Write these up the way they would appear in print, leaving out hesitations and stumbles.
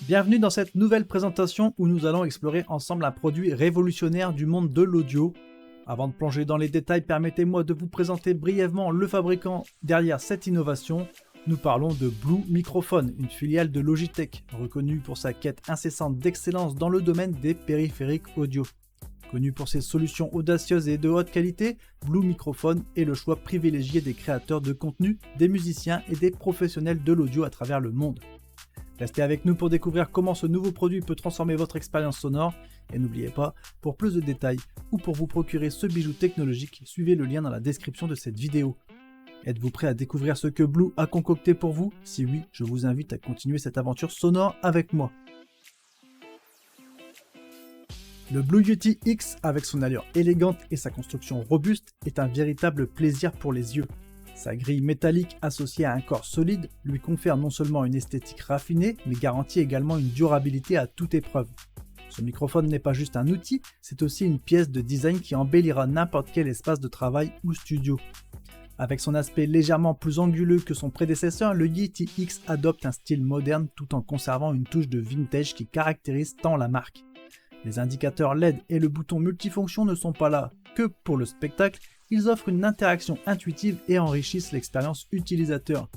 Bienvenue dans cette nouvelle présentation où nous allons explorer ensemble un produit révolutionnaire du monde de l'audio. Avant de plonger dans les détails, permettez-moi de vous présenter brièvement le fabricant derrière cette innovation. Nous parlons de Blue Microphone, une filiale de Logitech, reconnue pour sa quête incessante d'excellence dans le domaine des périphériques audio. Connu pour ses solutions audacieuses et de haute qualité, Blue Microphone est le choix privilégié des créateurs de contenu, des musiciens et des professionnels de l'audio à travers le monde. Restez avec nous pour découvrir comment ce nouveau produit peut transformer votre expérience sonore. Et n'oubliez pas, pour plus de détails ou pour vous procurer ce bijou technologique, suivez le lien dans la description de cette vidéo. Êtes-vous prêt à découvrir ce que Blue a concocté pour vous? Si oui, je vous invite à continuer cette aventure sonore avec moi. Le Blue Yeti X, avec son allure élégante et sa construction robuste, est un véritable plaisir pour les yeux. Sa grille métallique associée à un corps solide lui confère non seulement une esthétique raffinée, mais garantit également une durabilité à toute épreuve. Ce microphone n'est pas juste un outil, c'est aussi une pièce de design qui embellira n'importe quel espace de travail ou studio. Avec son aspect légèrement plus anguleux que son prédécesseur, le Yeti X adopte un style moderne tout en conservant une touche de vintage qui caractérise tant la marque. Les indicateurs LED et le bouton multifonction ne sont pas là que pour le spectacle, ils offrent une interaction intuitive et enrichissent l'expérience utilisateur.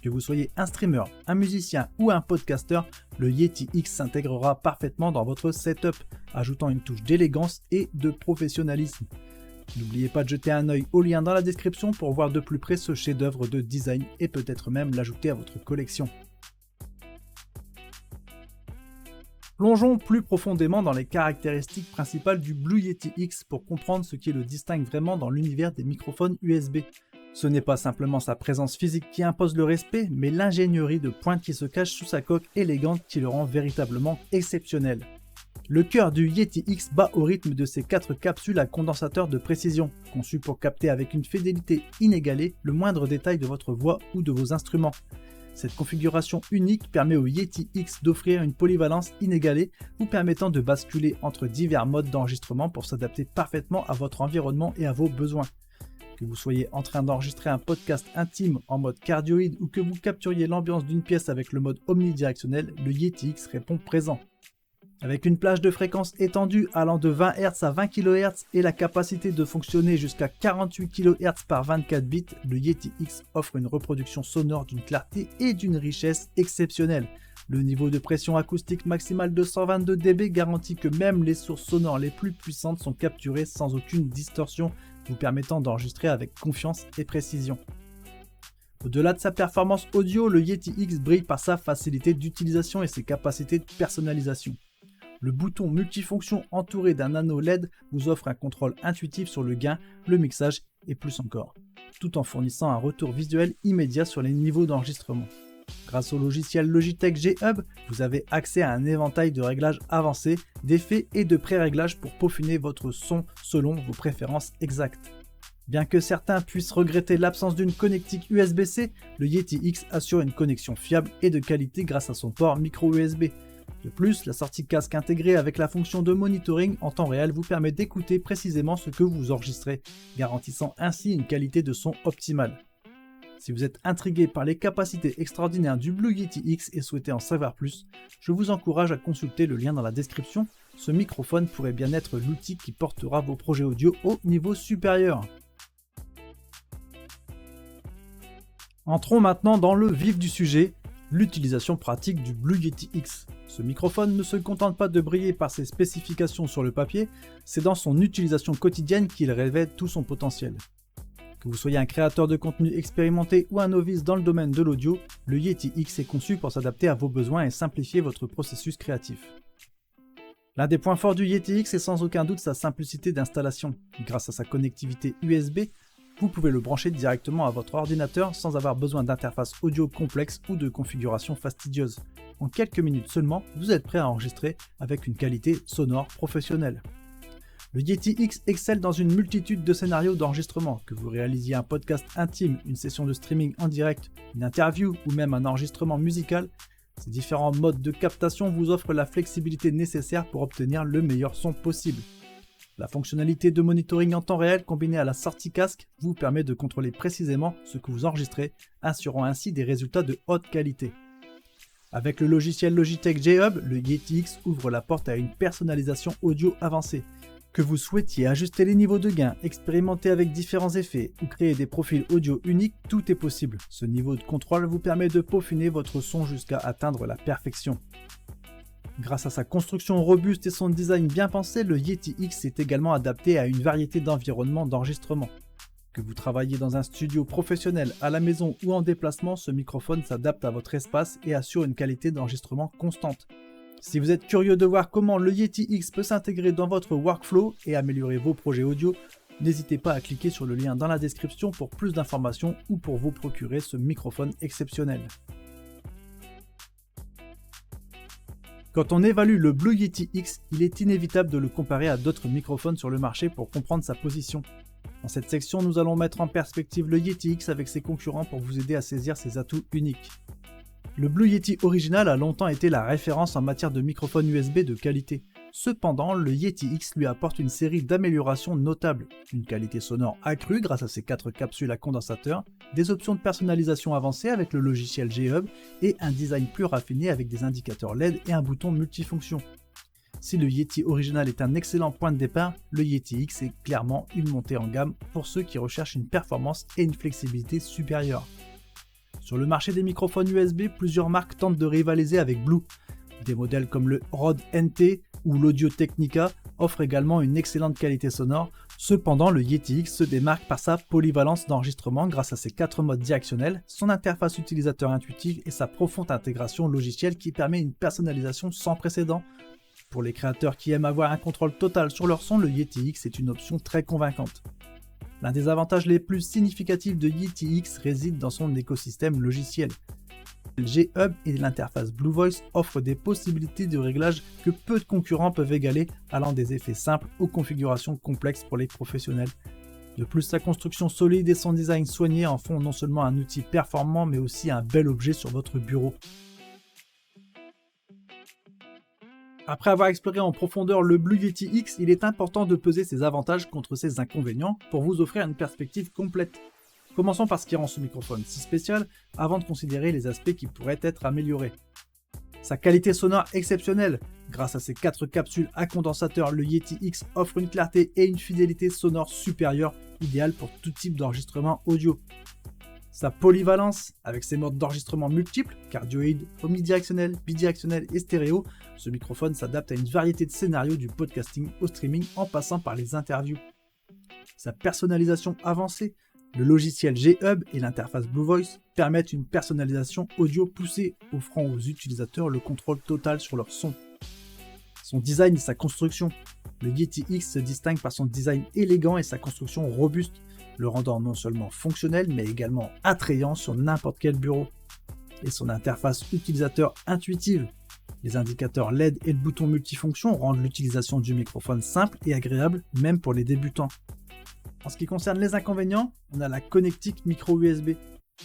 Que vous soyez un streamer, un musicien ou un podcasteur, le Yeti X s'intégrera parfaitement dans votre setup, ajoutant une touche d'élégance et de professionnalisme. N'oubliez pas de jeter un œil au lien dans la description pour voir de plus près ce chef-d'œuvre de design et peut-être même l'ajouter à votre collection. Plongeons plus profondément dans les caractéristiques principales du Blue Yeti X pour comprendre ce qui le distingue vraiment dans l'univers des microphones USB. Ce n'est pas simplement sa présence physique qui impose le respect, mais l'ingénierie de pointe qui se cache sous sa coque élégante qui le rend véritablement exceptionnel. Le cœur du Yeti X bat au rythme de ses 4 capsules à condensateur de précision, conçues pour capter avec une fidélité inégalée le moindre détail de votre voix ou de vos instruments. Cette configuration unique permet au Yeti X d'offrir une polyvalence inégalée, vous permettant de basculer entre divers modes d'enregistrement pour s'adapter parfaitement à votre environnement et à vos besoins. Que vous soyez en train d'enregistrer un podcast intime en mode cardioïde ou que vous capturiez l'ambiance d'une pièce avec le mode omnidirectionnel, le Yeti X répond présent. Avec une plage de fréquences étendue allant de 20 Hz à 20 kHz et la capacité de fonctionner jusqu'à 48 kHz par 24 bits, le Yeti X offre une reproduction sonore d'une clarté et d'une richesse exceptionnelle. Le niveau de pression acoustique maximale de 122 dB garantit que même les sources sonores les plus puissantes sont capturées sans aucune distorsion, vous permettant d'enregistrer avec confiance et précision. Au-delà de sa performance audio, le Yeti X brille par sa facilité d'utilisation et ses capacités de personnalisation. Le bouton multifonction entouré d'un anneau LED vous offre un contrôle intuitif sur le gain, le mixage et plus encore, tout en fournissant un retour visuel immédiat sur les niveaux d'enregistrement. Grâce au logiciel Logitech G-Hub, vous avez accès à un éventail de réglages avancés, d'effets et de pré-réglages pour peaufiner votre son selon vos préférences exactes. Bien que certains puissent regretter l'absence d'une connectique USB-C, le Yeti X assure une connexion fiable et de qualité grâce à son port micro USB. De plus, la sortie casque intégrée avec la fonction de monitoring en temps réel vous permet d'écouter précisément ce que vous enregistrez, garantissant ainsi une qualité de son optimale. Si vous êtes intrigué par les capacités extraordinaires du Blue Yeti X et souhaitez en savoir plus, je vous encourage à consulter le lien dans la description. Ce microphone pourrait bien être l'outil qui portera vos projets audio au niveau supérieur. Entrons maintenant dans le vif du sujet, l'utilisation pratique du Blue Yeti X. Ce microphone ne se contente pas de briller par ses spécifications sur le papier, c'est dans son utilisation quotidienne qu'il révèle tout son potentiel. Que vous soyez un créateur de contenu expérimenté ou un novice dans le domaine de l'audio, le Yeti X est conçu pour s'adapter à vos besoins et simplifier votre processus créatif. L'un des points forts du Yeti X est sans aucun doute sa simplicité d'installation. Grâce à sa connectivité USB, vous pouvez le brancher directement à votre ordinateur sans avoir besoin d'interface audio complexe ou de configuration fastidieuse. En quelques minutes seulement, vous êtes prêt à enregistrer avec une qualité sonore professionnelle. Le Yeti X excelle dans une multitude de scénarios d'enregistrement, que vous réalisiez un podcast intime, une session de streaming en direct, une interview ou même un enregistrement musical. Ces différents modes de captation vous offrent la flexibilité nécessaire pour obtenir le meilleur son possible. La fonctionnalité de monitoring en temps réel combinée à la sortie casque vous permet de contrôler précisément ce que vous enregistrez, assurant ainsi des résultats de haute qualité. Avec le logiciel Logitech G-Hub, le Yeti X ouvre la porte à une personnalisation audio avancée. Que vous souhaitiez ajuster les niveaux de gain, expérimenter avec différents effets ou créer des profils audio uniques, tout est possible. Ce niveau de contrôle vous permet de peaufiner votre son jusqu'à atteindre la perfection. Grâce à sa construction robuste et son design bien pensé, le Yeti X est également adapté à une variété d'environnements d'enregistrement. Que vous travaillez dans un studio professionnel, à la maison ou en déplacement, ce microphone s'adapte à votre espace et assure une qualité d'enregistrement constante. Si vous êtes curieux de voir comment le Yeti X peut s'intégrer dans votre workflow et améliorer vos projets audio, n'hésitez pas à cliquer sur le lien dans la description pour plus d'informations ou pour vous procurer ce microphone exceptionnel. Quand on évalue le Blue Yeti X, il est inévitable de le comparer à d'autres microphones sur le marché pour comprendre sa position. Dans cette section, nous allons mettre en perspective le Yeti X avec ses concurrents pour vous aider à saisir ses atouts uniques. Le Blue Yeti original a longtemps été la référence en matière de microphone USB de qualité. Cependant, le Yeti X lui apporte une série d'améliorations notables. Une qualité sonore accrue grâce à ses 4 capsules à condensateur, des options de personnalisation avancées avec le logiciel G-Hub et un design plus raffiné avec des indicateurs LED et un bouton multifonction. Si le Yeti original est un excellent point de départ, le Yeti X est clairement une montée en gamme pour ceux qui recherchent une performance et une flexibilité supérieures. Sur le marché des microphones USB, plusieurs marques tentent de rivaliser avec Blue. Des modèles comme le Rode NT ou l'Audio Technica offrent également une excellente qualité sonore. Cependant, le Yeti X se démarque par sa polyvalence d'enregistrement grâce à ses 4 modes directionnels, son interface utilisateur intuitive et sa profonde intégration logicielle qui permet une personnalisation sans précédent. Pour les créateurs qui aiment avoir un contrôle total sur leur son, le Yeti X est une option très convaincante. L'un des avantages les plus significatifs de Yeti X réside dans son écosystème logiciel. Le G-Hub et l'interface Blue Voice offrent des possibilités de réglage que peu de concurrents peuvent égaler, allant des effets simples aux configurations complexes pour les professionnels. De plus, sa construction solide et son design soigné en font non seulement un outil performant mais aussi un bel objet sur votre bureau. Après avoir exploré en profondeur le Blue Yeti X, il est important de peser ses avantages contre ses inconvénients pour vous offrir une perspective complète. Commençons par ce qui rend ce microphone si spécial avant de considérer les aspects qui pourraient être améliorés. Sa qualité sonore exceptionnelle. Grâce à ses 4 capsules à condensateur, le Yeti X offre une clarté et une fidélité sonore supérieure, idéale pour tout type d'enregistrement audio. Sa polyvalence, avec ses modes d'enregistrement multiples, cardioïde, omnidirectionnel, bidirectionnel et stéréo, ce microphone s'adapte à une variété de scénarios du podcasting au streaming en passant par les interviews. Sa personnalisation avancée, le logiciel G-Hub et l'interface Blue Voice permettent une personnalisation audio poussée, offrant aux utilisateurs le contrôle total sur leur son. Son design et sa construction. Le Yeti X se distingue par son design élégant et sa construction robuste, le rendant non seulement fonctionnel mais également attrayant sur n'importe quel bureau. Et son interface utilisateur intuitive. Les indicateurs LED et le bouton multifonction rendent l'utilisation du microphone simple et agréable même pour les débutants. En ce qui concerne les inconvénients, on a la connectique micro USB.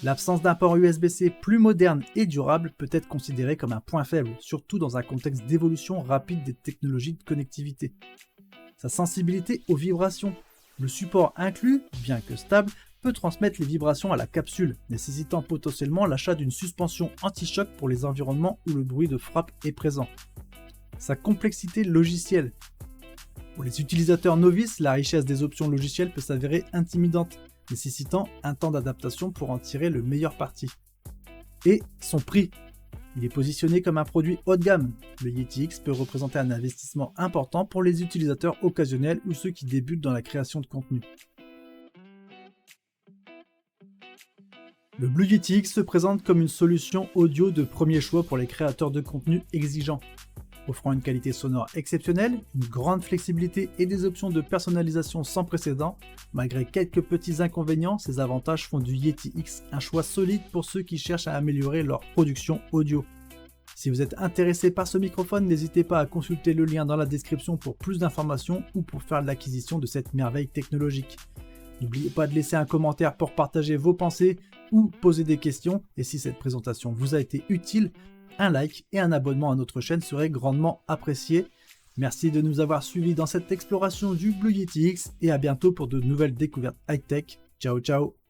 L'absence d'un port USB-C plus moderne et durable peut être considérée comme un point faible, surtout dans un contexte d'évolution rapide des technologies de connectivité. Sa sensibilité aux vibrations. Le support inclus, bien que stable, peut transmettre les vibrations à la capsule, nécessitant potentiellement l'achat d'une suspension anti-choc pour les environnements où le bruit de frappe est présent. Sa complexité logicielle. Pour les utilisateurs novices, la richesse des options logicielles peut s'avérer intimidante, nécessitant un temps d'adaptation pour en tirer le meilleur parti. Et son prix. Il est positionné comme un produit haut de gamme. Le Yeti X peut représenter un investissement important pour les utilisateurs occasionnels ou ceux qui débutent dans la création de contenu. Le Blue Yeti X se présente comme une solution audio de premier choix pour les créateurs de contenu exigeants. Offrant une qualité sonore exceptionnelle, une grande flexibilité et des options de personnalisation sans précédent, malgré quelques petits inconvénients, ces avantages font du Yeti X un choix solide pour ceux qui cherchent à améliorer leur production audio. Si vous êtes intéressé par ce microphone, n'hésitez pas à consulter le lien dans la description pour plus d'informations ou pour faire l'acquisition de cette merveille technologique. N'oubliez pas de laisser un commentaire pour partager vos pensées ou poser des questions, et si cette présentation vous a été utile, un like et un abonnement à notre chaîne seraient grandement appréciés. Merci de nous avoir suivis dans cette exploration du Blue Yeti X et à bientôt pour de nouvelles découvertes high-tech. Ciao ciao.